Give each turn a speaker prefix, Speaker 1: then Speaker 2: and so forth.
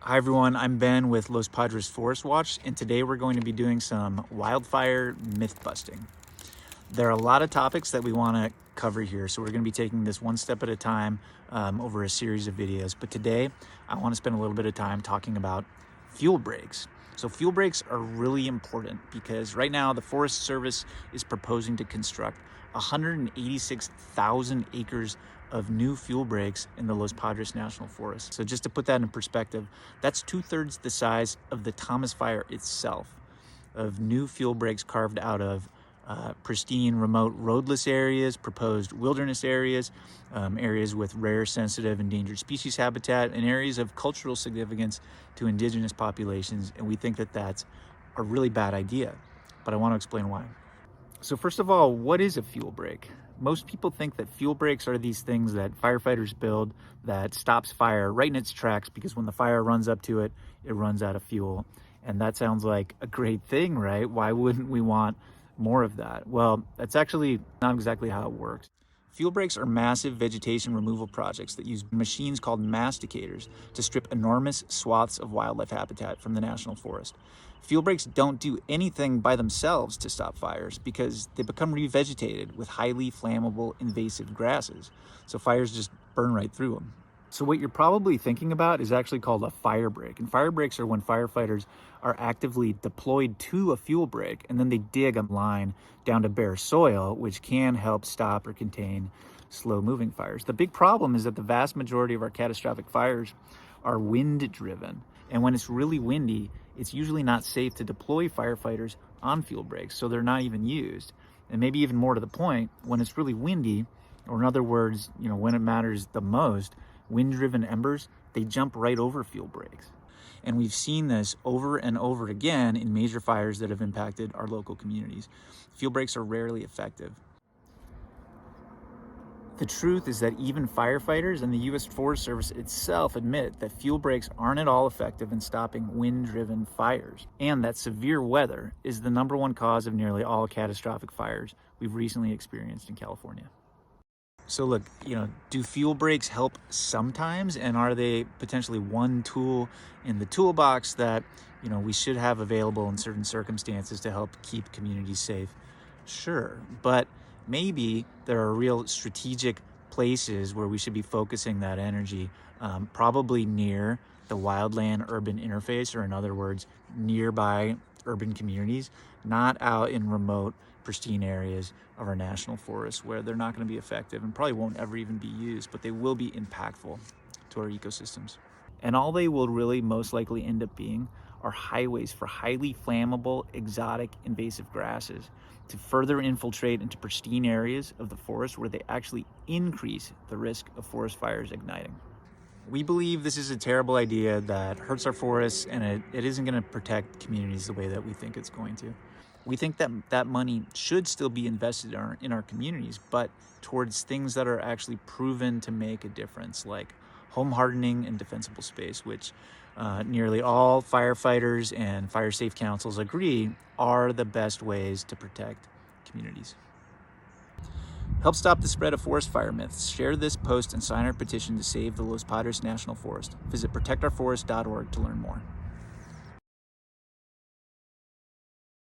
Speaker 1: Hi everyone, I'm Ben with Los Padres Forest Watch, and today we're going to be doing some wildfire myth busting. There are a lot of topics that we want to cover here, so we're going to be taking this one step at a time over a series of videos. But today, I want to spend a little bit of time talking about fuel breaks. So fuel breaks are really important because right now the Forest Service is proposing to construct 186,000 acres of new fuel breaks in the Los Padres National Forest. So just to put that in perspective, that's 2/3 the size of the Thomas Fire itself, of new fuel breaks carved out of pristine, remote, roadless areas, proposed wilderness areas, areas with rare, sensitive, endangered species habitat, and areas of cultural significance to indigenous populations. And we think that that's a really bad idea, but I want to explain why. So first of all, what is a fuel break? Most people think that fuel breaks are these things that firefighters build that stops fire right in its tracks because when the fire runs up to it, it runs out of fuel. And that sounds like a great thing, right? Why wouldn't we want more of that? Well, that's actually not exactly how it works. Fuel breaks are massive vegetation removal projects that use machines called masticators to strip enormous swaths of wildlife habitat from the national forest. Fuel breaks don't do anything by themselves to stop fires because they become revegetated with highly flammable invasive grasses. So fires just burn right through them. So what you're probably thinking about is actually called a fire break. And fire breaks are when firefighters are actively deployed to a fuel break and then they dig a line down to bare soil, which can help stop or contain slow moving fires. The big problem is that the vast majority of our catastrophic fires are wind driven. And when it's really windy, it's usually not safe to deploy firefighters on fuel breaks, so they're not even used. And maybe even more to the point, when it's really windy, or in other words, when it matters the most, wind-driven embers, they jump right over fuel breaks. And we've seen this over and over again in major fires that have impacted our local communities. Fuel breaks are rarely effective. The truth is that even firefighters and the U.S. Forest Service itself admit that fuel breaks aren't at all effective in stopping wind-driven fires, and that severe weather is the number one cause of nearly all catastrophic fires we've recently experienced in California. So look, do fuel breaks help sometimes, and are they potentially one tool in the toolbox that, we should have available in certain circumstances to help keep communities safe? Sure, but maybe there are real strategic places where we should be focusing that energy, probably near the wildland urban interface, or in other words, nearby urban communities, not out in remote, pristine areas of our national forests where they're not going to be effective and probably won't ever even be used, but they will be impactful to our ecosystems. And all they will really most likely end up being are highways for highly flammable, exotic, invasive grasses to further infiltrate into pristine areas of the forest where they actually increase the risk of forest fires igniting. We believe this is a terrible idea that hurts our forests, and it isn't going to protect communities the way that we think it's going to. We think that that money should still be invested in our communities, but towards things that are actually proven to make a difference, like home hardening and defensible space, which nearly all firefighters and fire safe councils agree are the best ways to protect communities. Help stop the spread of forest fire myths. Share this post and sign our petition to save the Los Padres National Forest. Visit protectourforest.org to learn more.